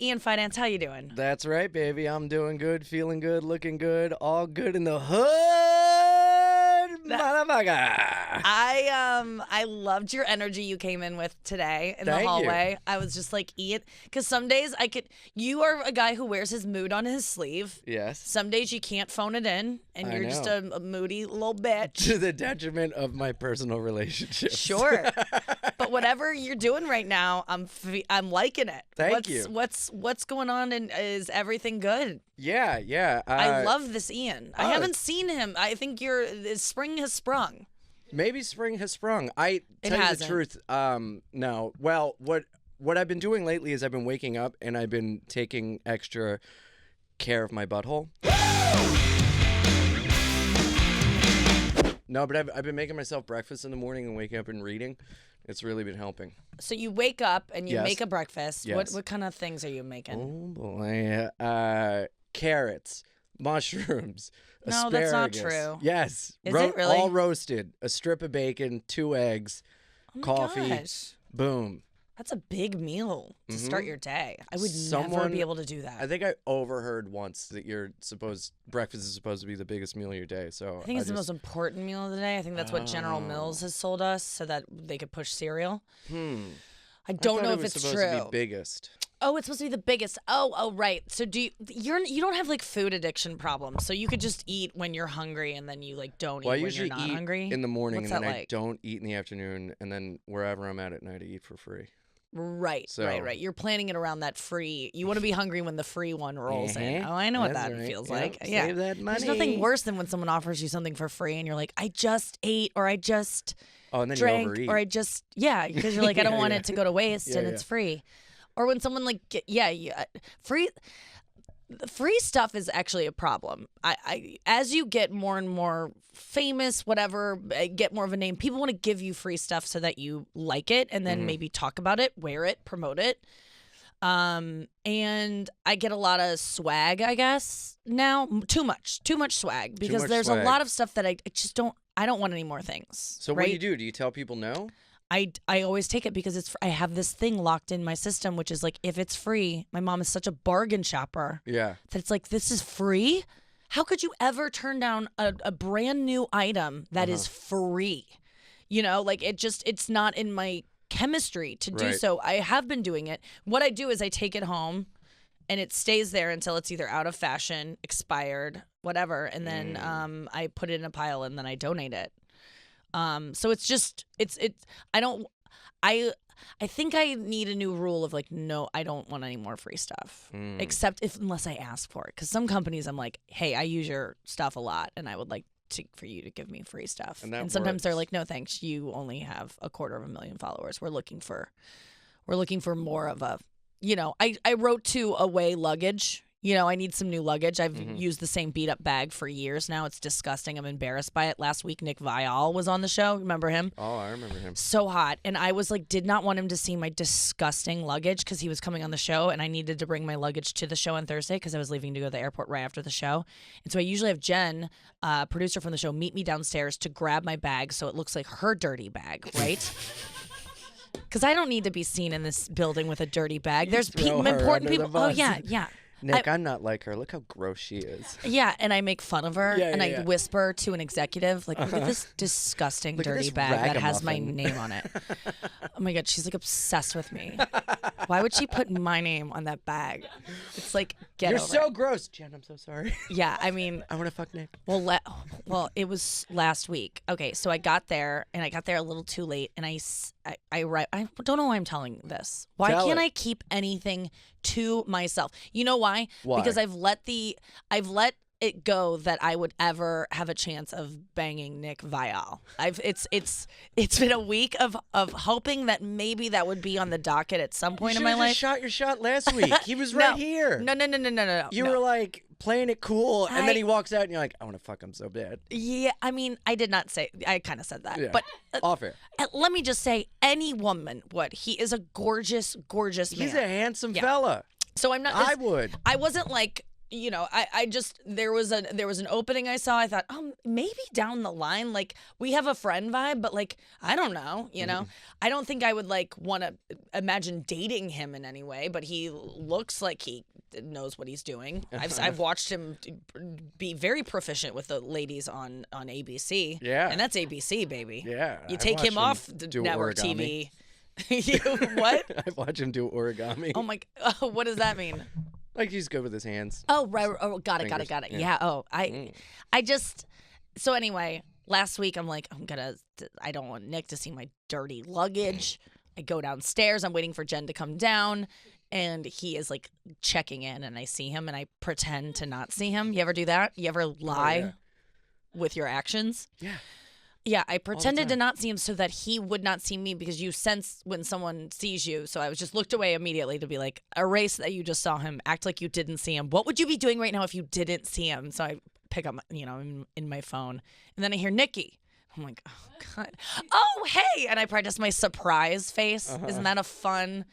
Ian Fidance, how you doing? That's right, baby. I'm doing good, feeling good, looking good, all good in the hood, motherfucker. I loved your energy you came in with today in the Thank hallway. you. I was just like, Ian, because some days you are a guy who wears his mood on his sleeve. Yes. Some days you can't phone it in, and you're just a moody little bitch. To the detriment of my personal relationships. Sure. But whatever you're doing right now, I'm liking it. Thank you. What's going on, and is everything good? Yeah. I love this Ian. I oh. haven't seen him. I think spring has sprung. Maybe spring has sprung. I tell you the truth. No. Well, what I've been doing lately is I've been waking up and I've been taking extra care of my butthole. No, but I've been making myself breakfast in the morning and waking up and reading. It's really been helping. So you wake up and you Yes. make a breakfast. Yes. What kind of things are you making? Oh boy, carrots, mushrooms, No, asparagus. that's not true. Yes, Is it really? all roasted. A strip of bacon, 2 eggs, Oh my coffee. gosh. Boom. That's a big meal to start your day. I would never Someone- be able to do that. I think I overheard once that breakfast is supposed to be the biggest meal of your day. So I think it's the most important meal of the day. I think that's what General Mills has sold us so that they could push cereal. I don't know if it's supposed true. to be biggest. Oh, it's supposed to be the biggest. Oh, right. So you don't have like food addiction problems. So you could just eat when you're hungry and then you like don't Well, I eat when usually you're not eat hungry. in the morning What's and then that I like? don't eat in the afternoon, and then wherever I'm at night, I eat for free. Right. You're planning it around that free. You want to be hungry when the free one rolls in. Oh, I know what That's that right. feels Yep. like. Save that money. There's nothing worse than when someone offers you something for free and you're like, I just ate or I just and then drank you overeat. or I just because you're like, I don't want it to go to waste and it's free. Or when someone like free. The free stuff is actually a problem. As you get more and more famous, whatever, get more of a name, people want to give you free stuff so that you like it and then maybe talk about it, wear it, promote it. And I get a lot of swag, I guess, now. Too much swag because there's a lot of stuff that I don't want any more things. So right? what do you do? Do you tell people no? I always take it because I have this thing locked in my system, which is like, if it's free, my mom is such a bargain shopper. Yeah. That it's like, this is free? How could you ever turn down a brand new item that is free? You know, like it's not in my chemistry to do so. I have been doing it. What I do is I take it home and it stays there until it's either out of fashion, expired, whatever. And then I put it in a pile and then I donate it. So I think I need a new rule of like, no, I don't want any more free stuff, except unless I ask for it. Because some companies I'm like, hey, I use your stuff a lot and I would like for you to give me free stuff. And sometimes they're like, no, thanks. You only have 250,000 followers. We're looking for more of a, I wrote to Away Luggage. I need some new luggage. I've used the same beat up bag for years now. It's disgusting. I'm embarrassed by it. Last week, Nick Viall was on the show. Remember him? Oh, I remember him. So hot. And I was like, did not want him to see my disgusting luggage because he was coming on the show and I needed to bring my luggage to the show on Thursday because I was leaving to go to the airport right after the show. And so I usually have Jen, producer from the show, meet me downstairs to grab my bag so it looks like her dirty bag, right? Because I don't need to be seen in this building with a dirty bag. There's important people. Oh, yeah. Nick, I'm not like her. Look how gross she is. Yeah, and I make fun of her, and I yeah. whisper to an executive, like, look at this disgusting dirty bag that has my name on it. Oh my God, she's like obsessed with me. Why would she put my name on that bag? It's like, You're over so it. gross. Jen, I'm so sorry. Yeah, I mean. I want to fuck Nick. Well, it was last week. Okay, so I got there, and I got there a little too late, and I don't know why I'm telling this. Why can't I keep anything to myself? You know why? Because I've let it go that I would ever have a chance of banging Nick Viall. It's been a week of hoping that maybe that would be on the docket at some point in my life. You shot your shot last week. He was right here. No. You were like playing it cool, and then he walks out, and you're like, I want to fuck him so bad. Yeah, I mean, I did not say. I kind of said that, Yeah. but off air. Let me just say, any woman would. He is a gorgeous, gorgeous man. He's a handsome fella. So I'm not. I would. I wasn't like I just there was an opening I saw. I thought, oh, maybe down the line, like we have a friend vibe, but like I don't know, I don't think I would like want to imagine dating him in any way. But he looks like he knows what he's doing. I've watched him be very proficient with the ladies on ABC. Yeah, and that's ABC, baby. Yeah, you take him off the network origami. TV. What? I watch him do origami. Oh my! What does that mean? Like he's good with his hands. Oh, right. Oh, got it. Yeah. Oh, I just. So anyway, last week I'm like, I don't want Nick to see my dirty luggage. I go downstairs. I'm waiting for Jen to come down, and he is like checking in, and I see him, and I pretend to not see him. You ever do that? You ever lie with your actions? Yeah. Yeah, I pretended to not see him so that he would not see me, because you sense when someone sees you. So I was just looked away immediately to be like, erase that you just saw him. Act like you didn't see him. What would you be doing right now if you didn't see him? So I pick up, in my phone. And then I hear Nikki. I'm like, oh, God. Oh, hey. And I practice my surprise face. Isn't that a fun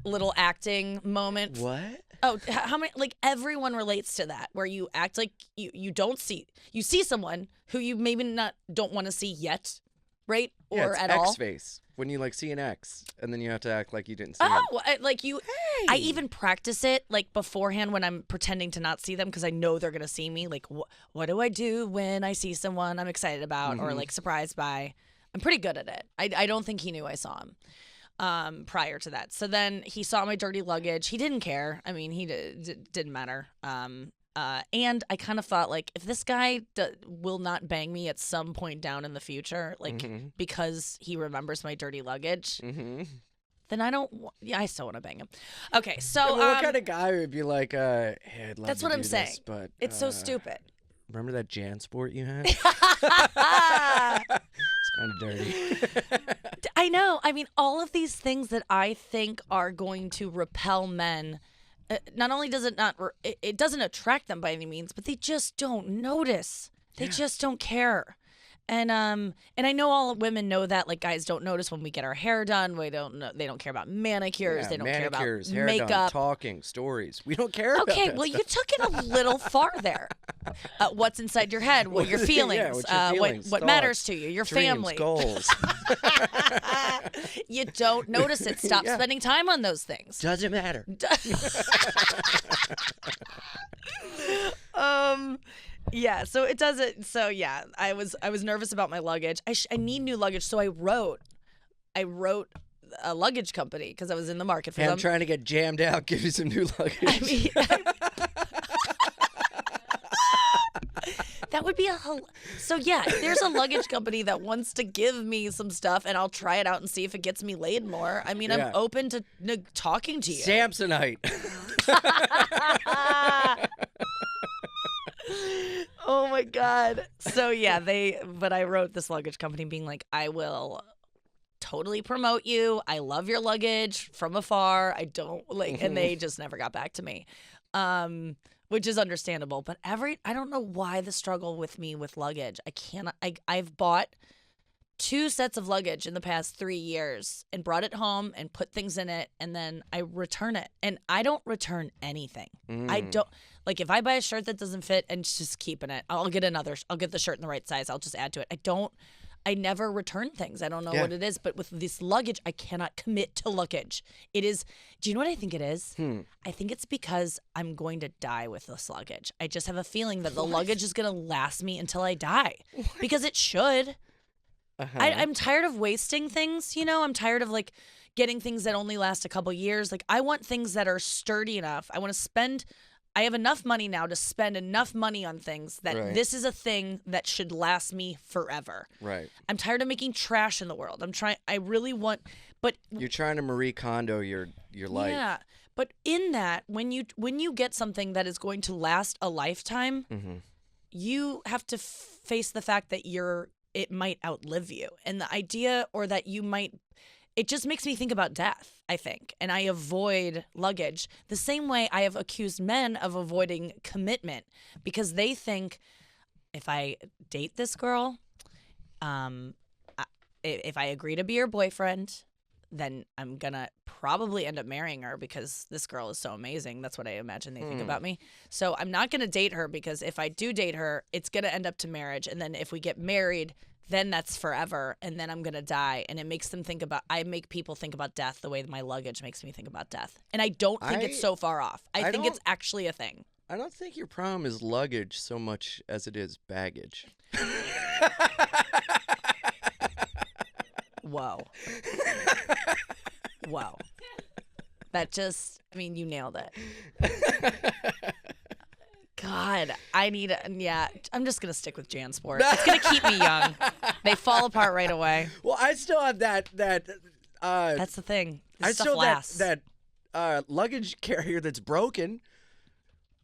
little acting moment? What? Oh, how many? Like everyone relates to that, where you act like you don't see. You see someone who you maybe don't want to see yet, right? Or it's at X all. face. When you like see an X, and then you have to act like you didn't see him. Oh, like you. Hey. I even practice it like beforehand when I'm pretending to not see them, because I know they're gonna see me. Like, what do I do when I see someone I'm excited about or like surprised by? I'm pretty good at it. I don't think he knew I saw him prior to that. So then he saw my dirty luggage. He didn't care. I mean, he didn't matter. And I kind of thought, like, if this guy will not bang me at some point down in the future, like because he remembers my dirty luggage, then I don't. I still want to bang him. Okay, so what kind of guy would be like, hey, I'd love that's to what do I'm saying. this, but it's so stupid. Remember that Jan sport you had? It's kind of dirty. I know. I mean, all of these things that I think are going to repel men. Not only does it not, it doesn't attract them by any means, but they just don't notice. They just don't care. And I know all women know that. Like, guys don't notice when we get our hair done. They don't care about manicures. They don't care about hair makeup. Done, talking, stories. We don't care about that you took it a little far there. What's inside your head? What your feelings? What's your feelings, what matters to you? Your dreams, family. Goals. You don't notice it. Stop spending time on those things. Doesn't matter. Yeah, so it doesn't. So yeah, I was nervous about my luggage. I need new luggage, so I wrote a luggage company because I was in the market for them. I'm trying to get jammed out. Give you some new luggage. I mean, that would be so yeah. If there's a luggage company that wants to give me some stuff, and I'll try it out and see if it gets me laid more. I mean, I'm open to talking to you. Samsonite. Oh my God. So yeah, but I wrote this luggage company being like, I will totally promote you. I love your luggage from afar. I don't like, and they just never got back to me. Which is understandable, but I don't know why the struggle with me with luggage. I've bought 2 sets of luggage in the past 3 years and brought it home and put things in it, and then I return it. And I don't return anything. I don't. Like, if I buy a shirt that doesn't fit and just keeping it, I'll get the shirt in the right size. I'll just add to it. I never return things. I don't know what it is, but with this luggage, I cannot commit to luggage. It is, do you know what I think it is? I think it's because I'm going to die with this luggage. I just have a feeling that the luggage is going to last me until I die. Because it should. I'm tired of wasting things, I'm tired of like getting things that only last a couple years. Like, I want things that are sturdy enough. I have enough money now to spend enough money on things that this is a thing that should last me forever. Right. I'm tired of making trash in the world. I really want, but you're trying to Marie Kondo your life. Yeah. But in that, when you get something that is going to last a lifetime, you have to face the fact that it might outlive you. And the idea, or that you might, it just makes me think about death, I think. And I avoid luggage the same way I have accused men of avoiding commitment, because they think, if I date this girl, if I agree to be her boyfriend, then I'm going to probably end up marrying her because this girl is so amazing. That's what I imagine they think about me. So I'm not going to date her because if I do date her, it's going to end up to marriage. And then if we get married, then that's forever. And then I'm going to die. And it makes them think about, I make people think about death the way my luggage makes me think about death. And I don't think it's so far off. I think it's actually a thing. I don't think your problem is luggage so much as it is baggage. Whoa. Whoa. That just, I mean, you nailed it. God, I'm just going to stick with JanSport. It's going to keep me young. They fall apart right away. Well, I still have that that's the thing. This I stuff still lasts. that luggage carrier that's broken.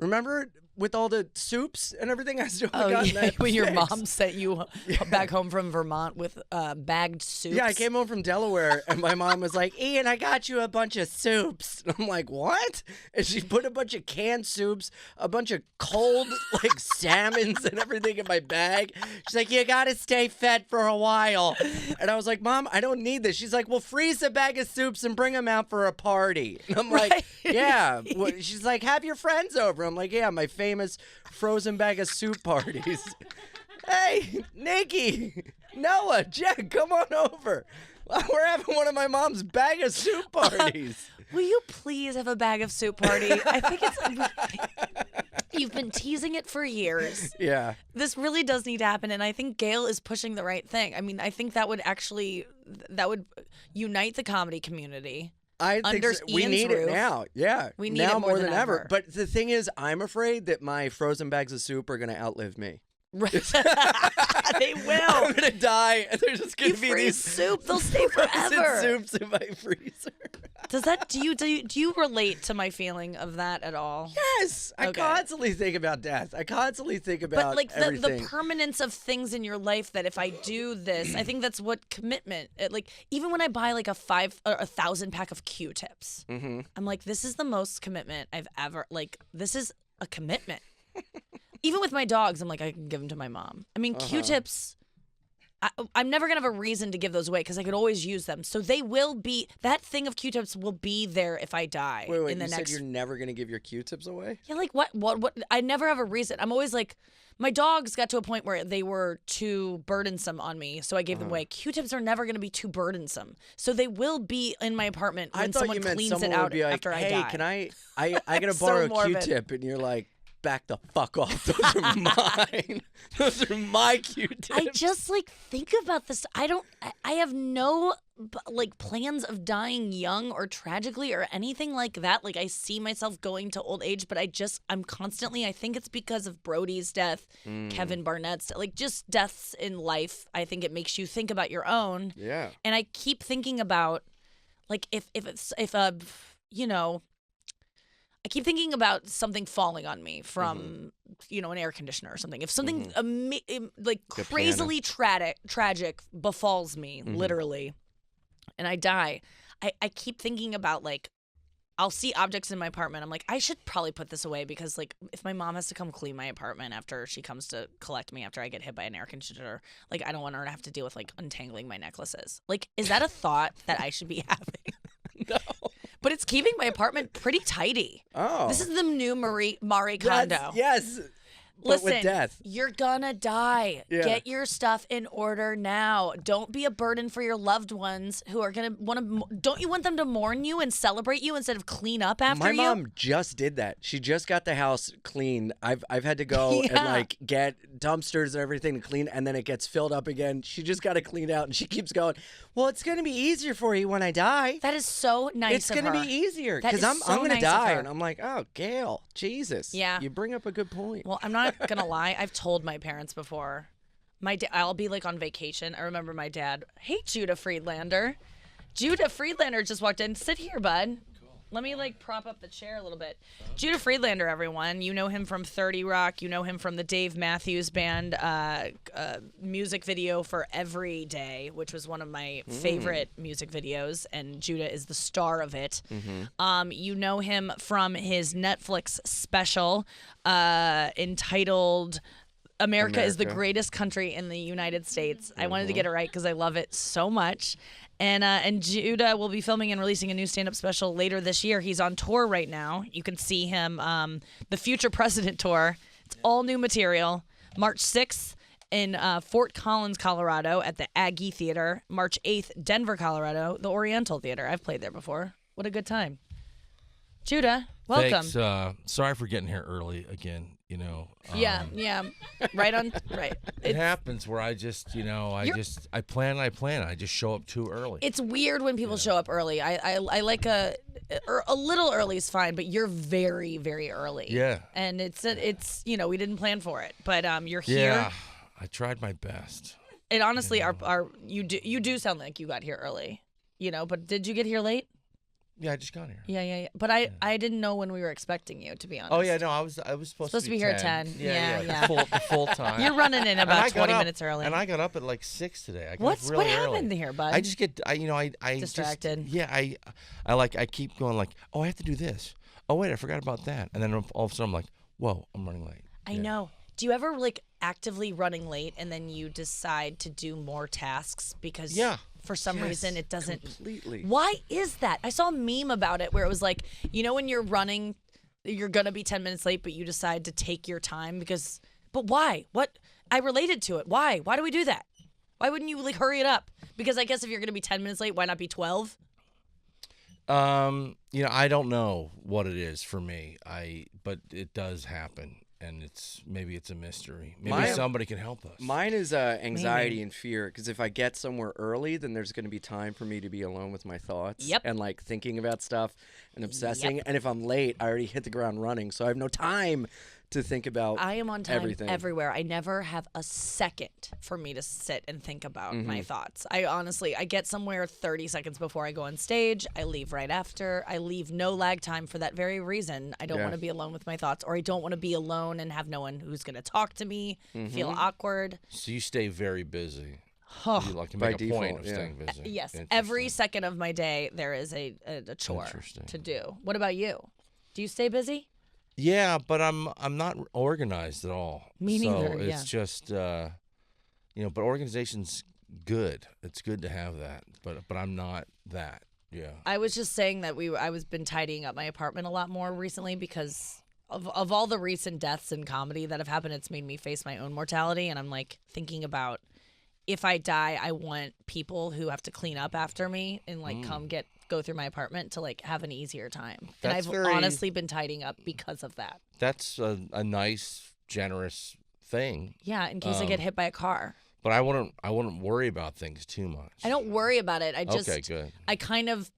Remember with all the soups and everything? I still haven't gotten that when your fixed. mom sent you back home from Vermont with bagged soups. Yeah, I came home from Delaware and my mom was like, Ian, I got you a bunch of soups. And I'm like, what? And she put a bunch of canned soups, a bunch of cold like salmons and everything in my bag. She's like, you got to stay fed for a while. And I was like, Mom, I don't need this. She's like, well, freeze a bag of soups and bring them out for a party. And I'm like, yeah. She's like, have your friends over. I'm like, yeah, my famous frozen bag of soup parties. Hey, Nikki, Noah, Jack, come on over. We're having one of my mom's bag of soup parties. Will you please have a bag of soup party? I think you've been teasing it for years. Yeah. This really does need to happen, and I think Gail is pushing the right thing. I mean, I think that would unite the comedy community. I think we need it now. Yeah. We need now it more than ever. But the thing is, I'm afraid that my frozen bags of soup are going to outlive me. Right. They will. I'm going to die, and there's just going to be these soup. They'll stay forever. Soups in my freezer. Do you relate to my feeling of that at all? Yes. I constantly think about death. I constantly think about the permanence of things in your life, that if I do this, I think that's what commitment. Even when I buy like a 1,000 pack of Q-tips, I'm like, this is the most commitment I've ever, this is a commitment. Even with my dogs, I'm like, I can give them to my mom. I mean, Q-tips, I'm never going to have a reason to give those away because I could always use them. So they will be, that thing of Q-tips will be there if I die. Wait, in the next... said you're never going to give your Q-tips away? Yeah, like what? I never have a reason. I'm always like, my dogs got to a point where they were too burdensome on me, so I gave them away. Q-tips are never going to be too burdensome. So they will be in my apartment when someone cleans it out after I die. Hey, can I got to borrow a Q-tip? And you're like, back the fuck off. Those are mine. Those are my Q-tips. I just think about this. I have no plans of dying young or tragically or anything like that. Like, I see myself going to old age, but I'm constantly, I think it's because of Brody's death, Kevin Barnett's, just deaths in life. I think it makes you think about your own. Yeah. And I keep thinking about I keep thinking about something falling on me from, an air conditioner or something. If something crazily tragic befalls me, literally, and I die, I keep thinking about I'll see objects in my apartment. I'm like, I should probably put this away because if my mom has to come clean my apartment after she comes to collect me after I get hit by an air conditioner, I don't want her to have to deal with untangling my necklaces. Is that a thought that I should be having? No. But it's keeping my apartment pretty tidy. Oh. This is the new Marie Kondo. Yes. Listen, with death. You're gonna die. Yeah. Get your stuff in order now. Don't be a burden for your loved ones who are gonna want to. Don't you want them to mourn you and celebrate you instead of clean up after you? My mom just did that. She just got the house clean. I've had to go and get dumpsters and everything to clean, and then it gets filled up again. She just got it cleaned out, and she keeps going, well, it's going to be easier for you when I die. That is so nice It's going to be easier because I'm going to die. And I'm like, oh, Gail, Jesus. Yeah. You bring up a good point. Well, I'm not going to lie. I've told my parents before. I'll be on vacation. I remember my dad, hey, Judah Friedlander. Judah Friedlander just walked in. Sit here, bud. Let me prop up the chair a little bit. Judah Friedlander, everyone. You know him from 30 Rock. You know him from the Dave Matthews Band music video for Every Day, which was one of my favorite music videos, and Judah is the star of it. You know him from his Netflix special entitled America is the greatest country in the United States. I wanted to get it right because I love it so much. And Judah will be filming and releasing a new stand-up special later this year. He's on tour right now. You can see him, the Future President Tour. It's all new material. March 6th in Fort Collins, Colorado at the Aggie Theater. March 8th, Denver, Colorado, the Oriental Theater. I've played there before. What a good time. Judah, welcome. Thanks. Sorry for getting here early again. Yeah. Right. It happens where I just, I plan. I just show up too early. It's weird when people show up early. I like a little early is fine, but you're very, very early. Yeah. And it's we didn't plan for it, but you're here. Yeah, I tried my best. And honestly, you do sound like you got here early, but did you get here late? Yeah, I just got here. Yeah. But I didn't know when we were expecting you, to be honest. Oh yeah, no, I was supposed to be here at 10. Yeah. The full time. You're running in about 20 minutes early. And I got up at like 6 today. What really happened early. here, bud? I just get I distracted. I keep going like, oh, I have to do this. Oh wait, I forgot about that. And then all of a sudden I'm like, whoa, I'm running late. I know. Do you ever actively running late and then you decide to do more tasks because for some reason it doesn't? Completely. Why is that? I saw a meme about it where it was like, when you're running, you're going to be 10 minutes late, but you decide to take your time but why? What? I related to it. Why? Why do we do that? Why wouldn't you hurry it up? Because I guess if you're going to be 10 minutes late, why not be 12? I don't know what it is for me. But it does happen. And maybe it's a mystery. Maybe somebody can help us. Mine is anxiety and fear, because if I get somewhere early, then there's going to be time for me to be alone with my thoughts and thinking about stuff and obsessing. And if I'm late, I already hit the ground running, so I have no time to think about everything. I am on time everywhere. I never have a second for me to sit and think about my thoughts. I get somewhere 30 seconds before I go on stage. I leave right after. I leave no lag time for that very reason. I don't want to be alone with my thoughts, or I don't want to be alone and have no one who's going to talk to me, feel awkward. So you stay very busy. Oh, you like to make a point of staying busy. Yes. Every second of my day, there is a chore to do. What about you? Do you stay busy? Yeah, but I'm not organized at all. Me neither. So it's just but organization's good. It's good to have that. But I'm not that. Yeah. I was just saying that I was been tidying up my apartment a lot more recently because of all the recent deaths in comedy that have happened. It's made me face my own mortality, and I'm thinking about if I die, I want people who have to clean up after me and go through my apartment to have an easier time. And I've honestly been tidying up because of that. That's a nice, generous thing. Yeah, in case I get hit by a car. But I wouldn't worry about things too much. I don't worry about it. I just okay, good. I kind of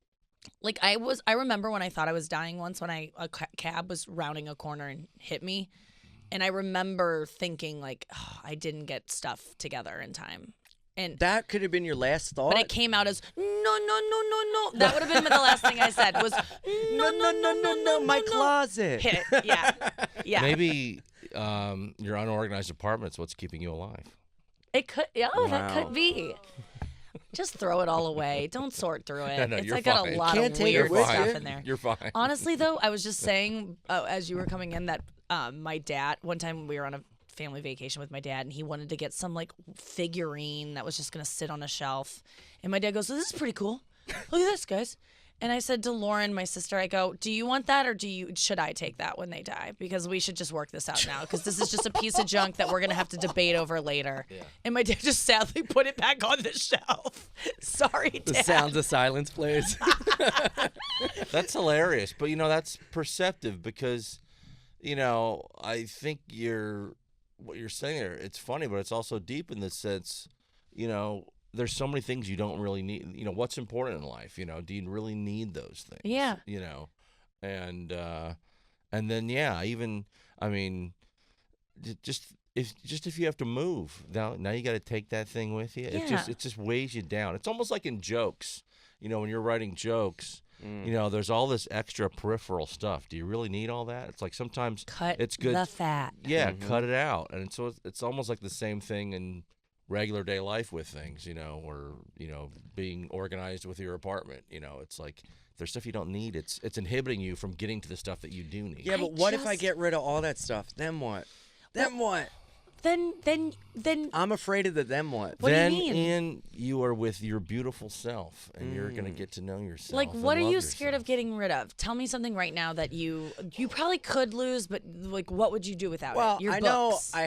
I remember when I thought I was dying once when a cab was rounding a corner and hit me. And I remember thinking I didn't get stuff together in time. And that could have been your last thought. But it came out as no. That would have been the last thing I said was no, my closet. Hit it. Yeah. Maybe your unorganized apartment's what's keeping you alive. It could. Wow. That could be. Just throw it all away. Don't sort through it. No, I got a lot of weird stuff in there. You're fine. Honestly, though, I was just saying as you were coming in that my dad, one time we were on a family vacation with my dad, and he wanted to get some figurine that was just going to sit on a shelf. And my dad goes, "This is pretty cool. Look at this, guys." And I said to Lauren, my sister, I go, "Do you want that, or should I take that when they die? Because we should just work this out now, because this is just a piece of junk that we're going to have to debate over later." Yeah. And my dad just sadly put it back on the shelf. Sorry, Dad. The sounds of silence plays. That's hilarious. But, that's perceptive because, I think what you're saying there, it's funny, but it's also deep in the sense, there's so many things you don't really need. What's important in life? Do you really need those things? Yeah. And then if you have to move now you got to take that thing with you. Yeah. It just weighs you down. It's almost like in jokes. When you're writing jokes. There's all this extra peripheral stuff. Do you really need all that? It's like sometimes it's good. The fat. Yeah, cut it out. And so it's almost like the same thing in regular day life with things, or being organized with your apartment. It's like there's stuff you don't need. It's inhibiting you from getting to the stuff that you do need. Yeah, but what if I get rid of all that stuff? Then what? Then I'm afraid of the then what. What do you then mean? Ian, you are with your beautiful self, and you're gonna get to know yourself. like, and what are love you scared of yourself. getting rid of? Tell me something right now that you probably could lose, but like, what would you do without Well, it? Your I books. know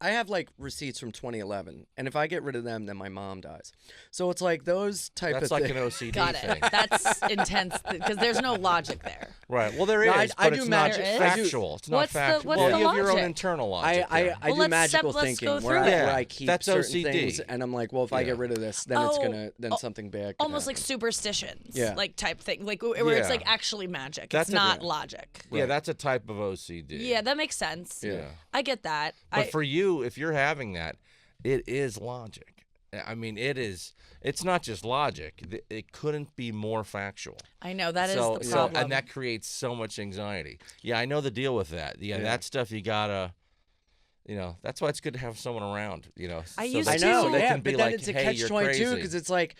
I have like receipts from 2011, and if I get rid of them, then my mom dies. So it's like those type That's of like things. an OCD Got thing. it. That's intense because there's no logic there. Right. Well, there No, is, I but do it's magic- not I do- factual. It's not What's the- factual. what's well, the you have your own logic? internal logic. I there. do let's magical let's thinking go where through I, it. where Yeah, I keep that's certain OCD. things, and I'm like, well, if I Yeah. get rid of this, then something bad. Could Almost like happen. superstitions, Yeah. like type thing, like where it's Yeah. like actually magic. That's it's a- not yeah. logic. Yeah, that's a type of OCD. Yeah, that makes sense. Yeah. I get that. But for you, if you're having that, it is logic. I mean, it's not just logic. It couldn't be more factual. I know that is so, the problem. and that creates so much anxiety. Yeah, I know the deal with that. Yeah, that stuff you gotta, that's why it's good to have someone around. I so used that to- I know, someone yeah, can be but then like, it's a hey, catch you're 22 crazy. because it's like,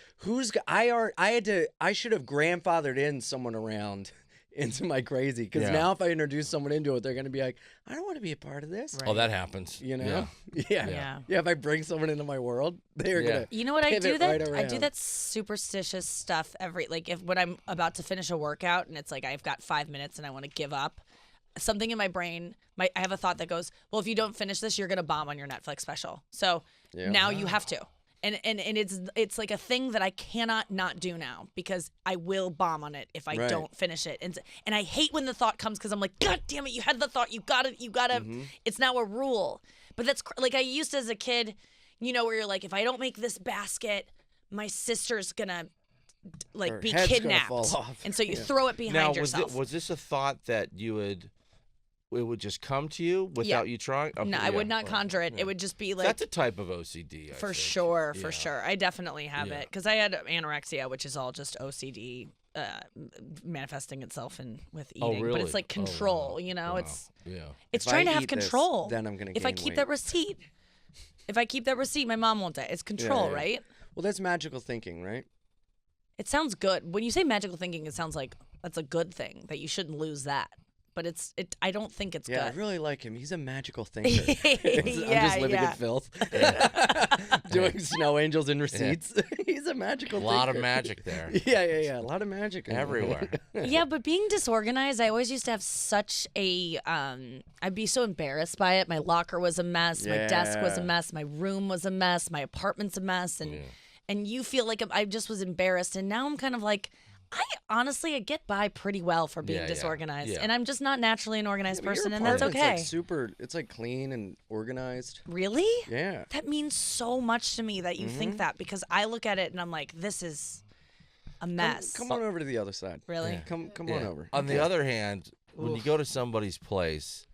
I should have grandfathered in someone around into my crazy because Yeah. now if I introduce someone into it, they're gonna be like, I don't want to be a part of this. Right. Oh, that happens. You know? Yeah. Yeah. Yeah. If I bring someone into my world, they're Yeah. gonna. You know what I do pivot that right I do around. that superstitious stuff if when I'm about to finish a workout and it's like I've got 5 minutes and I want to give up, something in my brain, I have a thought that goes, well, if you don't finish this, you're gonna bomb on your Netflix special. So now you have to. And it's like a thing that I cannot not do now because I will bomb on it if I Right. don't finish it. And I hate when the thought comes because I'm like, God damn it, you had the thought, you gotta. It's now a rule. But that's like I used to as a kid, where you're like, if I don't make this basket, my sister's gonna like Her be head's gonna kidnapped. fall off. And so you Yeah. throw it behind Now, yourself. was this a thought that it would just come to you without you trying? Okay, No, I would not right. conjure it. Yeah. It would just be like That's a type of OCD. I for think. sure, Yeah. for sure. I definitely have Yeah. it because I had anorexia, which is all just OCD manifesting itself with eating. Oh, But really? it's like Oh, wow. control, Wow. it's Yeah. it's If trying I to have eat this, control. then I'm gonna if I gain keep weight. that receipt, my mom won't die. It's control, yeah. right? Well, that's magical thinking, right? It sounds good. When you say magical thinking, it sounds like that's a good thing that you shouldn't lose that. But I don't think it's Yeah, I good. really like him. He's a magical thinker. I'm Yeah, just living yeah. in filth, doing snow angels and receipts. He's a magical A lot of thinker. magic there. Yeah. A lot of magic in there. Everywhere. Yeah, but being disorganized, I always used to have such a I'd be so embarrassed by it. My locker was a mess, my desk was a Yeah. mess, my room was a mess, my apartment's a mess, and you feel like I just was embarrassed, and now I'm kind of like I get by pretty well for being Yeah, yeah, disorganized, yeah. and I'm just not naturally an organized But your person, and that's apartment's, okay. like it's like clean and organized. Really? Yeah. That means so much to me that you think that because I look at it and I'm like, this is a mess. Come on over to the other side. Really? Yeah. Come on Yeah. over. On the other hand, when you Oof. go to somebody's place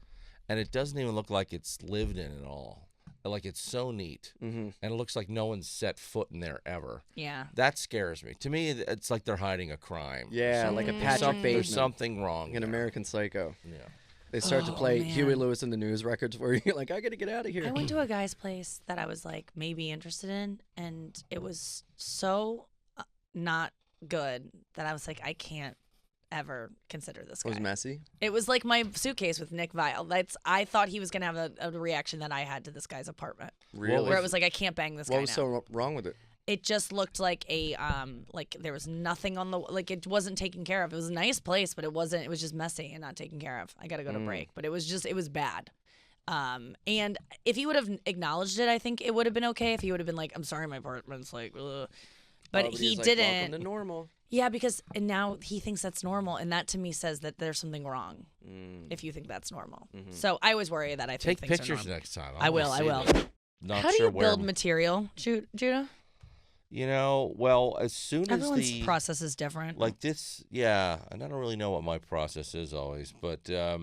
and it doesn't even look like it's lived in at all, like it's so neat, Mm-hmm. and it looks like no one's set foot in there ever, Yeah. that scares me. To me, it's like they're hiding a crime. Yeah, like a Mm. Patrick Bateman There's something wrong. in there. American Psycho. Yeah. They start to Oh, play man. Huey Lewis and the News records where you're like, I gotta get out of here. I went to a guy's place that I was like maybe interested in, and it was so not good that I was like, I can't ever consider this It guy. was messy. It was like my suitcase with Nick Vile. I thought he was gonna have a reaction that I had to this guy's apartment, Really? where it was like I can't bang this What guy was now. so wrong with it? It just looked like a like there was nothing on the like it wasn't taken care of. It was a nice place, but it wasn't. It was just messy and not taken care of. I got to go to break, but it was bad. And if he would have acknowledged it, I think it would have been okay. If he would have been like, "I'm sorry, my apartment's like," ugh. But he's he like, didn't. Welcome to normal. Yeah, because and now he thinks that's normal, and that to me says that there's something wrong. Mm. If you think that's normal, Mm-hmm. so I always worry that I think Take things are pictures normal. next time. I will. wanna I see will. them. Not How do sure you build where, material, Judah? well, as soon Everyone's as the process is different. like this, yeah, and I don't really know what my process is always, but I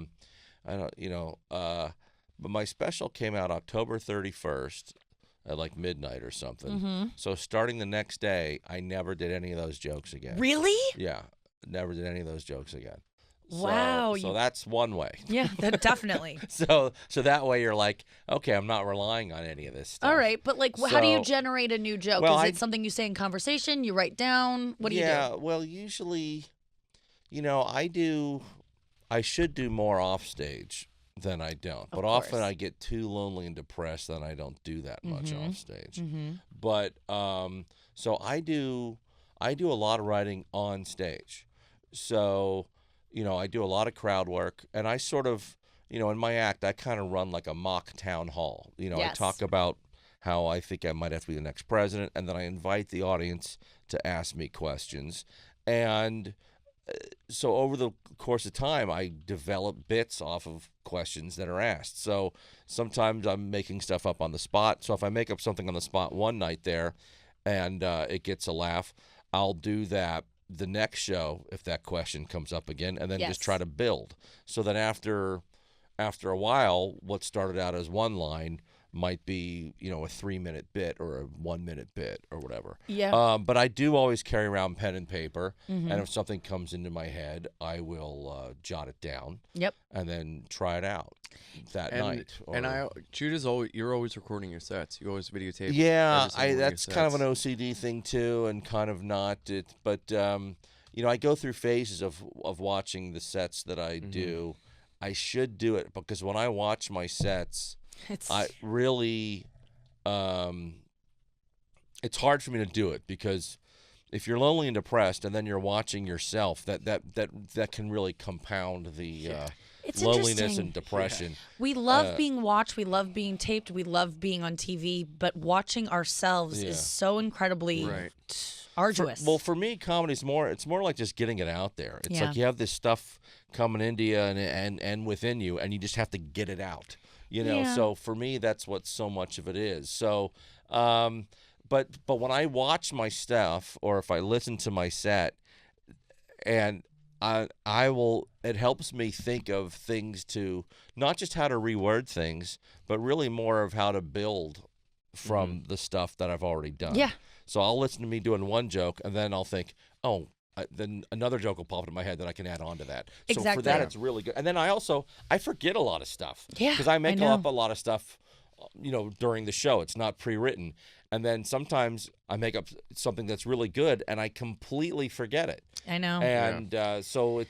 don't, but my special came out October 31st at like midnight or something. Mm-hmm. So starting the next day, I never did any of those jokes again. Really? Yeah, never did any of those jokes again. Wow, So you- that's one way. Yeah, definitely. So that way you're like, okay, I'm not relying on any of this stuff. All right, but like, how do you So- generate a new joke? Well, Is I- it something you say in conversation? You write down? What do you do? Yeah, well, usually, I should do more off stage. then I don't. But course. often I get too lonely and depressed, then I don't do that much off stage. But so I do a lot of writing on stage. So, I do a lot of crowd work, and I sort of, in my act, I kind of run like a mock town hall. I Yes. talk about how I think I might have to be the next president, and then I invite the audience to ask me questions. And so over the course of time, I develop bits off of questions that are asked. So sometimes I'm making stuff up on the spot. So if I make up something on the spot one night there and it gets a laugh, I'll do that the next show if that question comes up again, and then Yes. just try to build. So then after a while, what started out as one line might be, a 3-minute bit or a 1-minute bit or whatever. Yeah. But I do always carry around pen and paper, and if something comes into my head, I will jot it down. Yep. And then try it out that night. Judah's you're always recording your sets. You always videotape. Yeah, every single one of your that's kind of an sets. OCD thing too, and kind of not. But I go through phases of watching the sets that I do. I should do it because when I watch my sets, I really, it's hard for me to do it because if you're lonely and depressed and then you're watching yourself, that can really compound the It's loneliness interesting. and depression. We love being watched. We love being taped. We love being on TV. But watching ourselves is so incredibly arduous. For me, comedy's it's more like just getting it out there. It's Yeah. like you have this stuff coming into you and within you, and you just have to get it out. Yeah. So for me, that's what so much of it is. So, but when I watch my stuff or if I listen to my set, and it helps me think of things to not just how to reword things, but really more of how to build from the stuff that I've already done. Yeah. So I'll listen to me doing one joke, and then I'll think, then another joke will pop into my head that I can add on to that. So for Exactly. that, it's really good. And then I forget a lot of stuff. Yeah, Because I make I know. up a lot of stuff, during the show. It's not pre-written. And then sometimes I make up something that's really good, and I completely forget it. I know. And so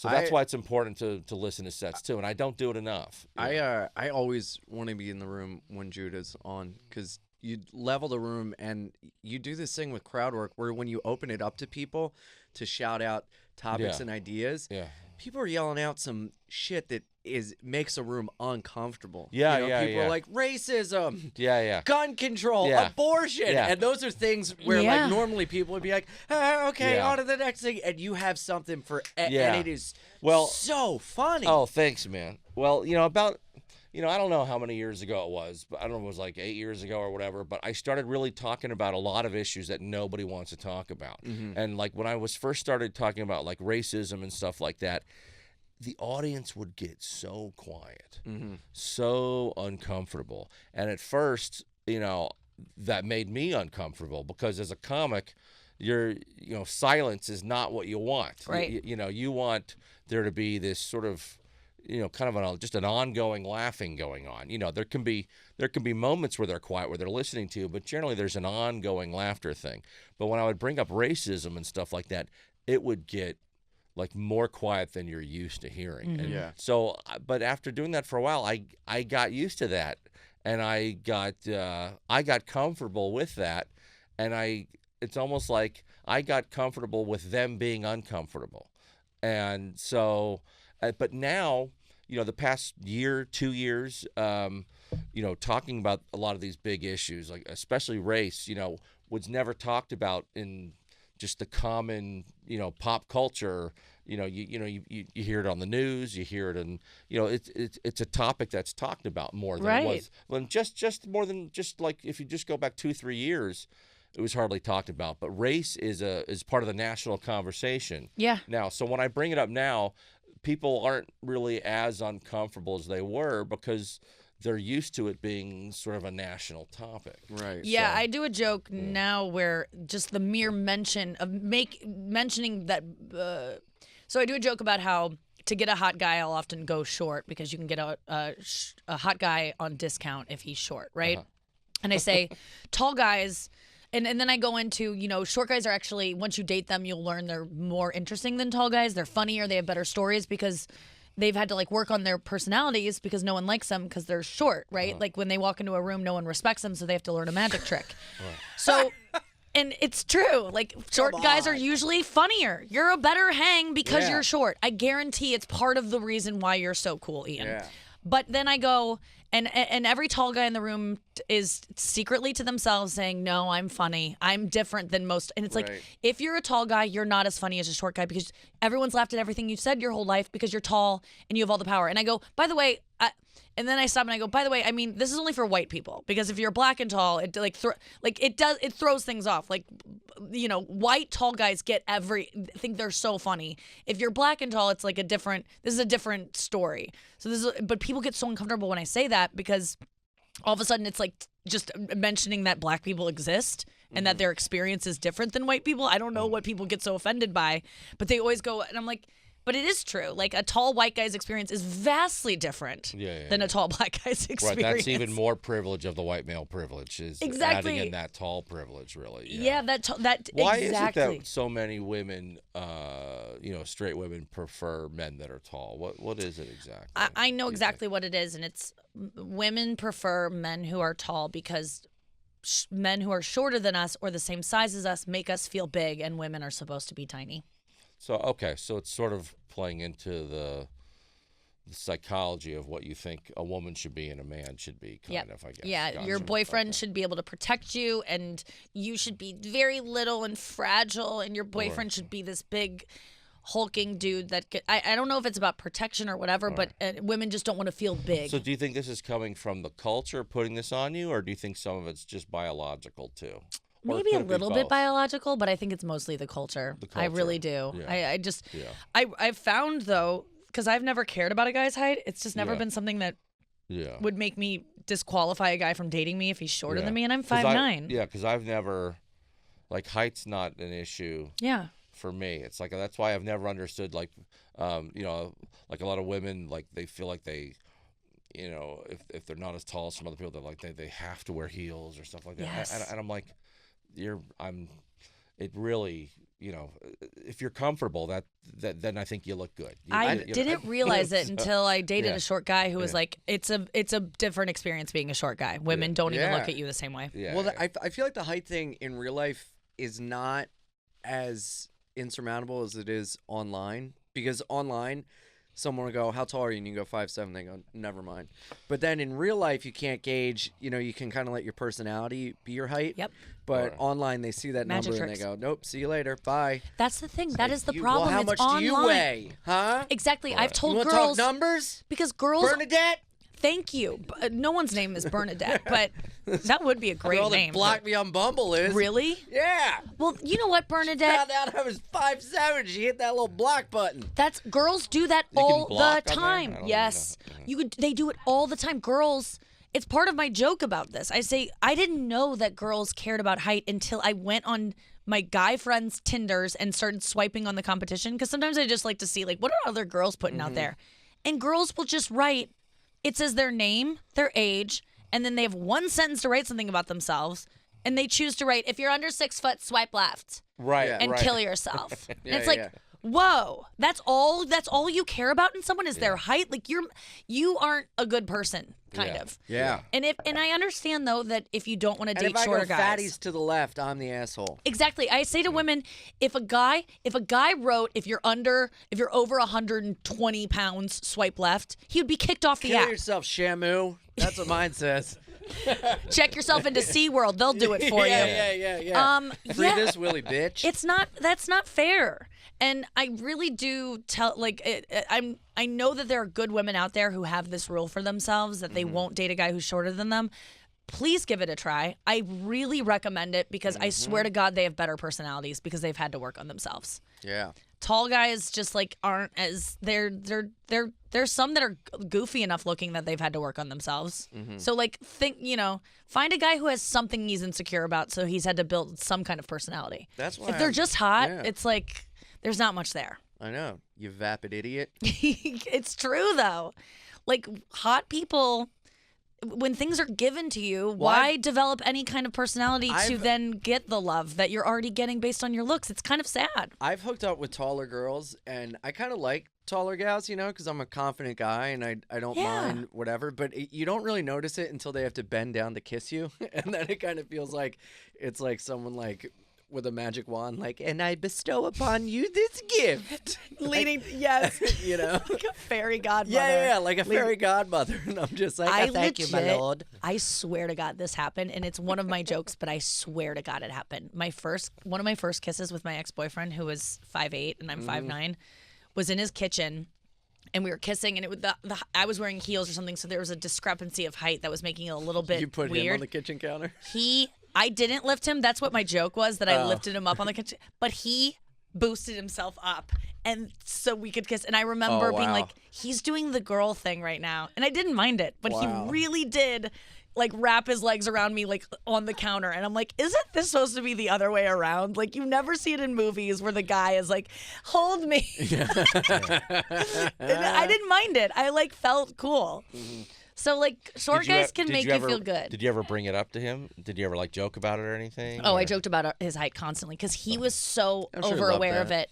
that's why it's important to listen to sets too. And I don't do it enough. I always want to be in the room when Judah's on because you level the room and you do this thing with crowd work where when you open it up to people to shout out topics and ideas, people are yelling out some shit that makes a room uncomfortable. Yeah, People are like racism, gun control, Yeah. abortion, Yeah. and those are things where Yeah. like normally people would be like, okay, Yeah. on to the next thing, and you have something for, and it is so funny. Oh, thanks, man. Well, I don't know how many years ago it was, but I don't know if it was like 8 years ago or whatever, but I started really talking about a lot of issues that nobody wants to talk about. And like when I was first started talking about like racism and stuff like that, the audience would get so quiet, so uncomfortable. And at first, that made me uncomfortable because as a comic, silence is not what you want. Right. You want there to be this sort of kind of just an ongoing laughing going on. There can be moments where they're quiet, where they're listening to you, but generally there's an ongoing laughter thing. But when I would bring up racism and stuff like that, it would get like more quiet than you're used to hearing. And so, but after doing that for a while, I got used to that, and I got comfortable with that, and it's almost like I got comfortable with them being uncomfortable, and so. But now, the past year, 2 years, talking about a lot of these big issues, like especially race, was never talked about in just the common, pop culture. You hear it on the news, you hear it in, it's a topic that's talked about more than it was. Well, just more than just like if you just go back 2-3 years. It was hardly talked about, but race is part of the national conversation. Yeah. Now, so when I bring it up now, people aren't really as uncomfortable as they were because they're used to it being sort of a national topic. Right. Yeah, I do a joke now where just the mere mention of mentioning that. So I do a joke about how to get a hot guy, I'll often go short because you can get a hot guy on discount if he's short, right? And I say tall guys. And then I go into, short guys are actually, once you date them, you'll learn they're more interesting than tall guys. They're funnier. They have better stories because they've had to like work on their personalities because no one likes them because they're short, right? Like when they walk into a room, no one respects them, so they have to learn a magic trick. So, and it's true. Like short guys are usually funnier. You're a better hang because you're short. I guarantee it's part of the reason why you're so cool, Ian. Yeah. But then I go, and every tall guy in the room is secretly to themselves saying, no, I'm funny. I'm different than most. And it's like, if you're a tall guy, you're not as funny as a short guy because everyone's laughed at everything you've said your whole life because you're tall and you have all the power. And I go, by the way, and then I stop and I go, by the way, I mean, this is only for white people because if you're black and tall, it it throws things off. Like, you know, white tall guys think they're so funny. If you're black and tall, it's like this is a different story. So but people get so uncomfortable when I say that because all of a sudden it's like just mentioning that black people exist and that their experience is different than white people. I don't know what people get so offended by, but they always go, and I'm like, but it is true. Like a tall white guy's experience is vastly different than a tall black guy's experience. Right, that's even more privilege of the white male privilege is adding in that tall privilege, really. Yeah, Why exactly. is it that so many women, straight women prefer men that are tall? What is it exactly? I know exactly what it is, and it's women prefer men who are tall because men who are shorter than us or the same size as us make us feel big, and women are supposed to be tiny. So it's sort of playing into the psychology of what you think a woman should be and a man should be, kind of, I guess. Yeah, Gotcha. your boyfriend should be able to protect you, and you should be very little and fragile, and your boyfriend should be this big, hulking dude that I don't know if it's about protection or whatever, but women just don't want to feel big. So do you think this is coming from the culture putting this on you, or do you think some of it's just biological too? Maybe a little bit biological, but I think it's mostly the culture. I really do. Yeah. I've found, though, because I've never cared about a guy's height, it's just never been something that would make me disqualify a guy from dating me if he's shorter than me, and I'm 5'9". Yeah, because I've never, like, height's not an issue for me. It's like, that's why I've never understood, like, like a lot of women, like, they feel like they, you know, if they're not as tall as some other people, they're like, they have to wear heels or stuff like that. Yes. And I'm like, it really, you know, if you're comfortable, then I think you look good. I didn't realize it until I dated a short guy who was like, it's a different experience being a short guy. Women don't even look at you the same way. Yeah. Well, I feel like the height thing in real life is not as insurmountable as it is online, because online, someone will go, how tall are you? And you go 5'7". They go, never mind. But then in real life, you can't gauge, you know, you can kind of let your personality be your height. Yep. But online, they see that Magic number tricks. and they go, nope, see you later. Bye. That's the thing. That is the problem. Well, how it's much do you online. weigh? Huh? Exactly. I've told you wanna girls. talk numbers? Because girls. Bernadette? Thank you. No one's name is Bernadette, but that would be a great Girl name. that blocked me on Bumble is. Really? Yeah. Well, you know what, Bernadette? Found out I was 5'7". She hit that little block button. That's girls do that You can all block the on there? time. I don't Yes, even know. they do it all the time. Girls, it's part of my joke about this. I say I didn't know that girls cared about height until I went on my guy friends' Tinders and started swiping on the competition, because sometimes I just like to see like what are other girls putting out there, and girls will just write. It says their name, their age, and then they have one sentence to write something about themselves, and they choose to write, if you're under 6 foot, swipe left. Right. And kill yourself. And it's like, yeah. whoa, that's all you care about in someone is their height? Like you aren't a good person, kind of. Yeah. And I understand though that if you don't want to And date if I shorter go guys. fatties to the left, I'm the asshole. Exactly. I say to women, if a guy wrote if you're over 120 pounds, swipe left, he would be kicked off the Kill app. yourself, Shamu. That's what mine says. Check yourself into SeaWorld. They'll do it for you. Yeah. Free this Willy bitch. That's not fair. And I really do I know that there are good women out there who have this rule for themselves that they won't date a guy who's shorter than them. Please give it a try. I really recommend it because I swear to God they have better personalities because they've had to work on themselves. Yeah. Tall guys just like aren't as there's some that are goofy enough looking that they've had to work on themselves. So like find a guy who has something he's insecure about, so he's had to build some kind of personality. That's why if they're just hot, yeah. it's like there's not much there. I know. You vapid idiot. It's true though. Like hot people, when things are given to you, why develop any kind of personality to then get the love that you're already getting based on your looks? It's kind of sad. I've hooked up with taller girls, and I kind of like taller gals, because I'm a confident guy and I don't mind whatever. But you don't really notice it until they have to bend down to kiss you, and then it kind of feels like it's like someone like with a magic wand, like, and I bestow upon you this gift. Leaning, yes. Like a fairy godmother. Yeah, like a fairy godmother. And I'm just like, thank you, my lord. I swear to God this happened, and it's one of my jokes, but I swear to God it happened. One of my first kisses with my ex-boyfriend, who was 5'8", and I'm 5'9", was in his kitchen. And we were kissing, and it was I was wearing heels or something, so there was a discrepancy of height that was making it a little bit weird. You put him on the kitchen counter? I didn't lift him. That's what my joke was, that I lifted him up on the kitchen. But he boosted himself up, and so we could kiss. And I remember being like, he's doing the girl thing right now. And I didn't mind it, but he really did like wrap his legs around me like on the counter. And I'm like, isn't this supposed to be the other way around? Like, you never see it in movies where the guy is like, hold me. And I didn't mind it. I like felt cool. Mm-hmm. So, like, short guys can make you feel good. Did you ever bring it up to him? Did you ever, like, joke about it or anything? Oh, I joked about his height constantly because he was so over-aware of it.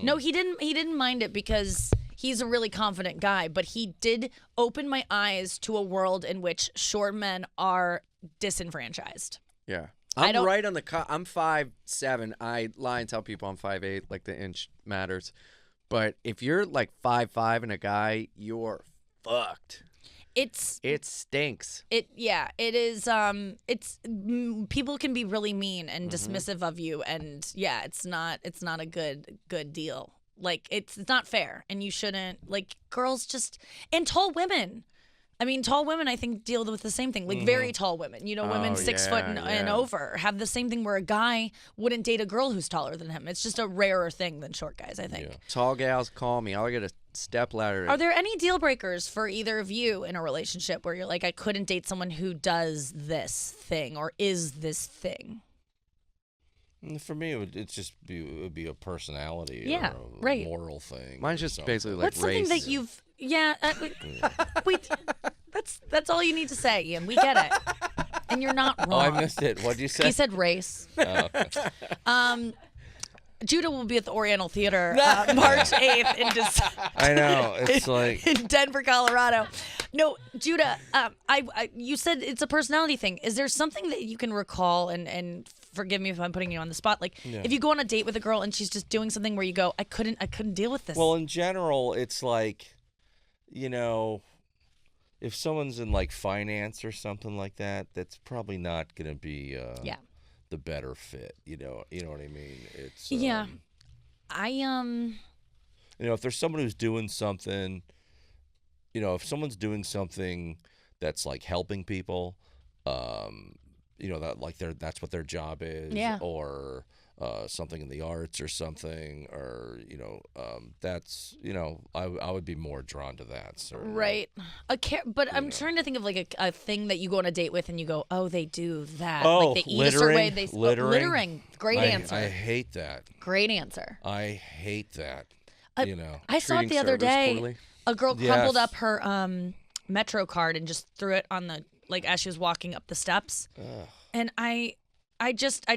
No, he didn't mind it because he's a really confident guy, but he did open my eyes to a world in which short men are disenfranchised. Yeah. I'm right on the I'm 5'7". I lie and tell people I'm 5'8", like the inch matters. But if you're, like, 5'5" and a guy, you're fucked. It stinks. It is. People can be really mean and dismissive of you, and it's not a good deal. Like, it's not fair, and you shouldn't, like, girls just, and tall women. I mean, tall women, I think, deal with the same thing. Like, very tall women. Women 6 foot and over have the same thing where a guy wouldn't date a girl who's taller than him. It's just a rarer thing than short guys, I think. Yeah. Tall gals, call me. I'll get a step ladder. Are there any deal breakers for either of you in a relationship where you're like, I couldn't date someone who does this thing or is this thing? For me, it would be a personality or a moral thing. Mine's just basically like what's race. Something that you've that's all you need to say, Ian. We get it, and you're not wrong. Oh, I missed it. What did you say? He said race. Oh. Judah will be at the Oriental Theater March 8th in December. I know. It's like in Denver, Colorado. No, Judah, you said it's a personality thing. Is there something that you can recall, and forgive me if I'm putting you on the spot, like if you go on a date with a girl and she's just doing something where you go, I couldn't deal with this. Well, in general, it's like, if someone's in like finance or something like that, that's probably not going to be the better fit. You know what I mean? It's if there's someone who's doing something, if someone's doing something that's like helping people, that like that's what their job is, or something in the arts or something, or that's I would be more drawn to that. Certainly. Right. But I'm trying to think of like a thing that you go on a date with and you go, oh, they do that. Oh, like they eat a certain way. Littering. Great answer. I hate that. Great answer. I hate that. I saw it the other day. Poorly. A girl crumpled up her Metro card and just threw it on the as she was walking up the steps. Ugh. And I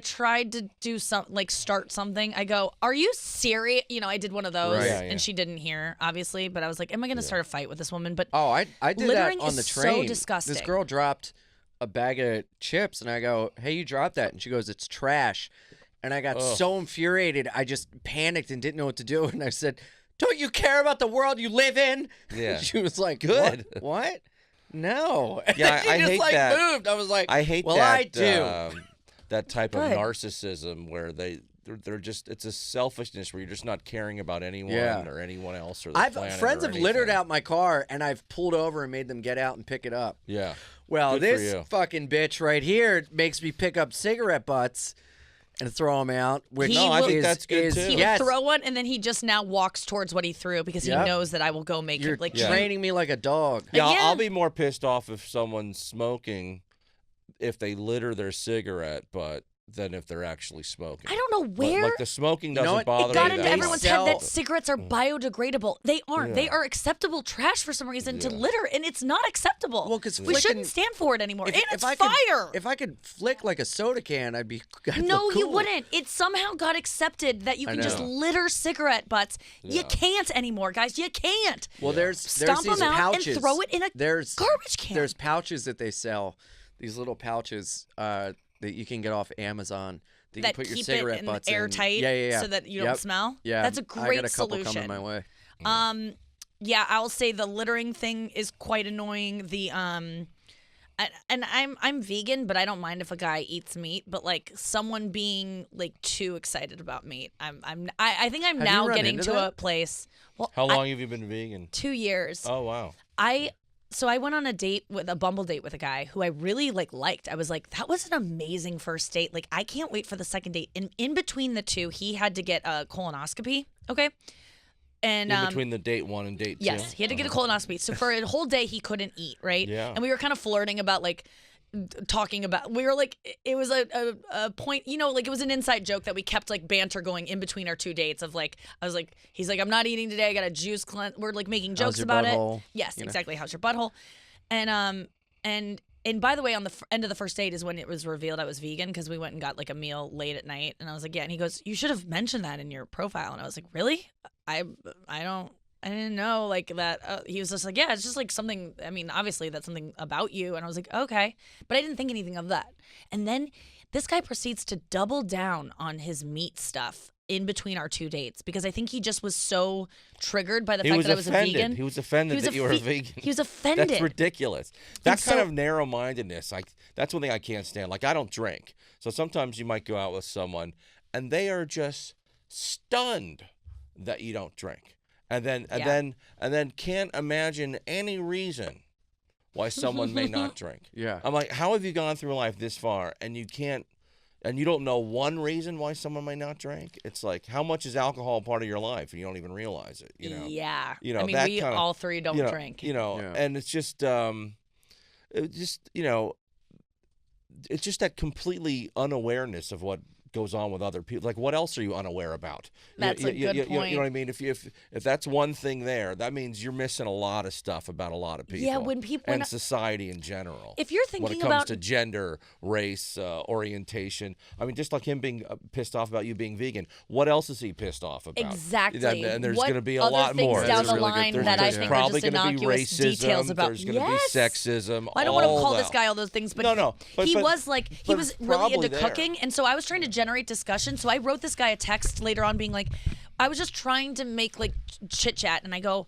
tried to do start something. I go, are you serious? I did one of those, right. And she didn't hear, obviously. But I was like, am I going to start a fight with this woman? But I did that on the train. So disgusting. This girl dropped a bag of chips, and I go, hey, you dropped that? And she goes, it's trash. And I got so infuriated, I just panicked and didn't know what to do. And I said, don't you care about the world you live in? Yeah. She was like, good. What? No. Yeah, I hate that. Moved. I was like, I hate well, that. I do. That type of narcissism where they're just, it's a selfishness where you're just not caring about anyone or anyone else or the planet. Friends or have anything. littered out my car, and I've pulled over and made them get out and pick it up. Yeah. Well, Good this fucking bitch right here makes me pick up cigarette butts and throw them out. Which I think that's good too. He will throw one, and then he just now walks towards what he threw because he knows that I will go make You're it. training me like a dog. Yeah, I'll be more pissed off if someone's smoking if they litter their cigarette butt than if they're actually smoking. I don't know where. Like the smoking doesn't bother me. It got that into much. everyone's head that cigarettes are biodegradable. They aren't. Yeah. They are acceptable trash for some reason to litter, and it's not acceptable. Well, because we shouldn't stand for it anymore. And it's fire. If I could flick like a soda can, I'd No, cool. you wouldn't. It somehow got accepted that you can just litter cigarette butts. Yeah. You can't anymore, guys. You can't. Well, there's Stomp these them out pouches. and throw it in a garbage can. There's pouches that they sell. These little pouches that you can get off Amazon. That you that put your keep cigarette it butts airtight, Yeah. so that you don't smell. Yeah, that's a great I got a couple solution. coming my way. Yeah, I'll say the littering thing is quite annoying. And I'm vegan, but I don't mind if a guy eats meat. But like someone being like too excited about meat, I think I'm now getting to a place. Well, How long have you been vegan? 2 years. Oh wow. So I went on a Bumble date with a guy who I really liked. I was like, that was an amazing first date. Like, I can't wait for the second date. And in between the two, he had to get a colonoscopy. Okay. And in between the date 1 and date 2. Yes, he had to get a colonoscopy. So for a whole day, he couldn't eat, right? Yeah. And we were kind of flirting about talking about, we were like, it was a point, like it was an inside joke that we kept like banter going in between our 2 dates of like, I was like, he's like, I'm not eating today. I got a juice cleanse. We're like making jokes about butthole? it. Yes, exactly. How's your butthole? And by the way, on the end of the first date is when it was revealed I was vegan because we went and got like a meal late at night. And I was like, yeah. And he goes, you should have mentioned that in your profile. And I was like, really? I didn't know like that. He was just like, yeah, it's just like something. I mean, obviously that's something about you. And I was like, okay, but I didn't think anything of that. And then this guy proceeds to double down on his meat stuff in between our 2 dates because I think he just was so triggered by the fact that I was a vegan. He was offended that you were a vegan. He was offended. That's ridiculous. That kind of narrow-mindedness, that's one thing I can't stand. Like, I don't drink. So sometimes you might go out with someone, and they are just stunned that you don't drink. And then can't imagine any reason why someone may not drink. Yeah. I'm like, how have you gone through life this far, and you don't know one reason why someone may not drink? It's like, how much is alcohol part of your life and you don't even realize it, Yeah. I mean, we all three don't drink. And it's just it's just that completely unawareness of what goes on with other people. Like, what else are you unaware about? That's a good point. You know what I mean? If that's one thing there, that means you're missing a lot of stuff about a lot of people. Yeah, when society in general. If you're thinking when it comes to gender, race, orientation, I mean, just like him being pissed off about you being vegan, what else is he pissed off about? Exactly. And there's going to be a lot things more. down the There's line really that I there's think are probably just going to be innocuous racism. details about. There's going to be sexism. I don't want to call that. this guy all those things, but he was really into cooking, and so I was trying to generate discussion. So I wrote this guy a text later on being like, I was just trying to make like chit chat, and I go,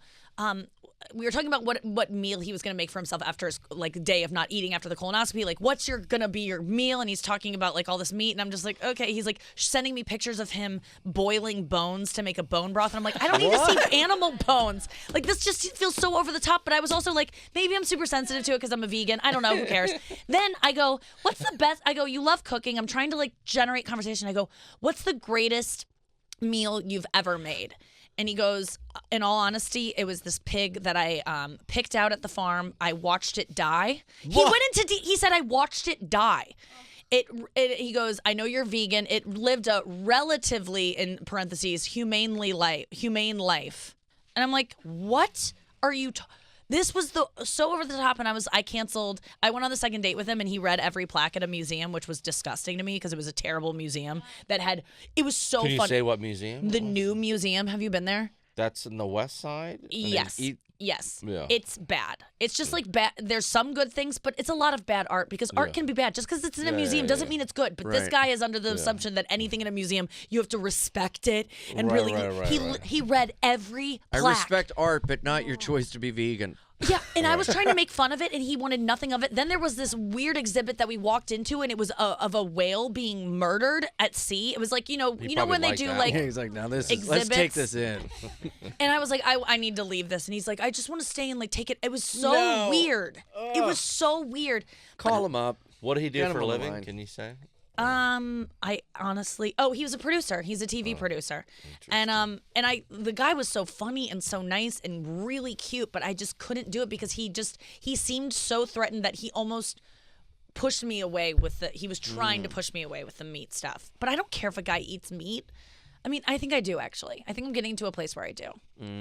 we were talking about what meal he was going to make for himself after his like day of not eating after the colonoscopy. Like, what's gonna be your meal? And he's talking about like all this meat, and I'm just like, okay. He's like sending me pictures of him boiling bones to make a bone broth, and I'm like, I don't need to see animal bones. Like, this just feels so over the top. But I was also like, maybe I'm super sensitive to it because I'm a vegan. I don't know. Who cares? Then I go, what's the best? I go, you love cooking. I'm trying to like generate conversation. I go, what's the greatest meal you've ever made? And he goes, in all honesty, it was this pig that I picked out at the farm. I watched it die. He said, I watched it die. He goes, I know you're vegan. It lived a relatively, in parentheses, humane life. And I'm like, what are you This was so over the top, and I canceled. I went on the second date with him, and he read every plaque at a museum, which was disgusting to me because it was a terrible museum it was so fun. Can you say what museum? The new museum. Have you been there? That's in the West Side? Yes. Yes. Yeah. It's bad. It's just like bad. There's some good things, but it's a lot of bad art because art can be bad. Just because it's in a museum doesn't mean it's good. But this guy is under the assumption that anything in a museum, you have to respect it and he read every plaque. I respect art, but not your choice to be vegan. Yeah, and I was trying to make fun of it, and he wanted nothing of it. Then there was this weird exhibit that we walked into, and it was of a whale being murdered at sea. It was like, you know when they do like he's like, now this is, let's take this in. And I was like, I need to leave this, and he's like, I just want to stay and like take it. It was so weird. It was so weird. Call him up. What did he do for a living? Can you say? I honestly, he was a producer. He's a TV producer. And the guy was so funny and so nice and really cute, but I just couldn't do it because he seemed so threatened that he almost pushed me away with he was trying to push me away with the meat stuff. But I don't care if a guy eats meat. I mean, I think I do, actually. I think I'm getting to a place where I do.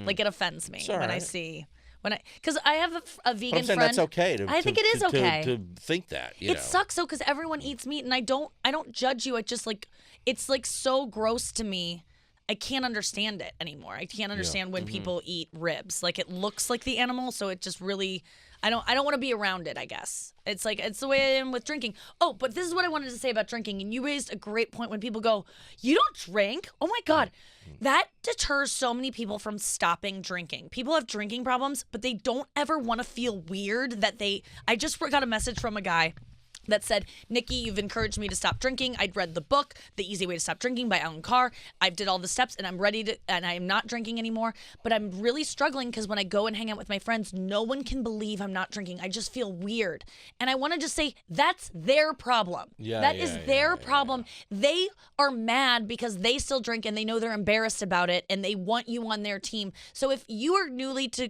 Like, it offends me when I see... Because I have a vegan I'm saying friend. that's okay. I think it is okay to think that. It sucks though because everyone eats meat, and I don't judge you. It's like so gross to me. I can't understand it anymore. I can't understand when people eat ribs. Like, it looks like the animal, so it just really. I don't want to be around it, I guess. It's like, it's the way I am with drinking. Oh, but this is what I wanted to say about drinking. And you raised a great point when people go, you don't drink? Oh my God. That deters so many people from stopping drinking. People have drinking problems, but they don't ever want to feel weird that I just got a message from a guy that said, Nikki, you've encouraged me to stop drinking. I'd read the book, The Easy Way to Stop Drinking by Alan Carr. I did all the steps and I'm ready to, and I am not drinking anymore. But I'm really struggling because when I go and hang out with my friends, no one can believe I'm not drinking. I just feel weird. And I want to just say, that's their problem. That is their problem. They are mad because they still drink and they know they're embarrassed about it and they want you on their team. So if you are new to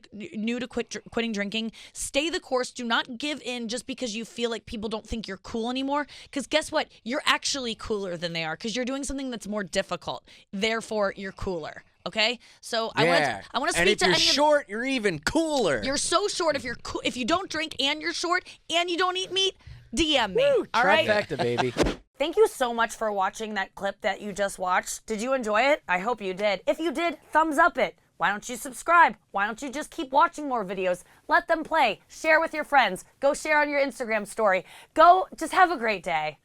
quitting drinking, stay the course. Do not give in just because you feel like people don't think you're cool anymore, because guess what? You're actually cooler than they are because you're doing something that's more difficult. Therefore, you're cooler. Okay? So I want to speak to and if you're short, you're even cooler. You're so short if you don't drink and you're short and you don't eat meat, DM me. Woo, all right? Trifecta, baby. Thank you so much for watching that clip that you just watched. Did you enjoy it? I hope you did. If you did, thumbs up it. Why don't you subscribe? Why don't you just keep watching more videos? Let them play. Share with your friends. Go share on your Instagram story. Go just have a great day.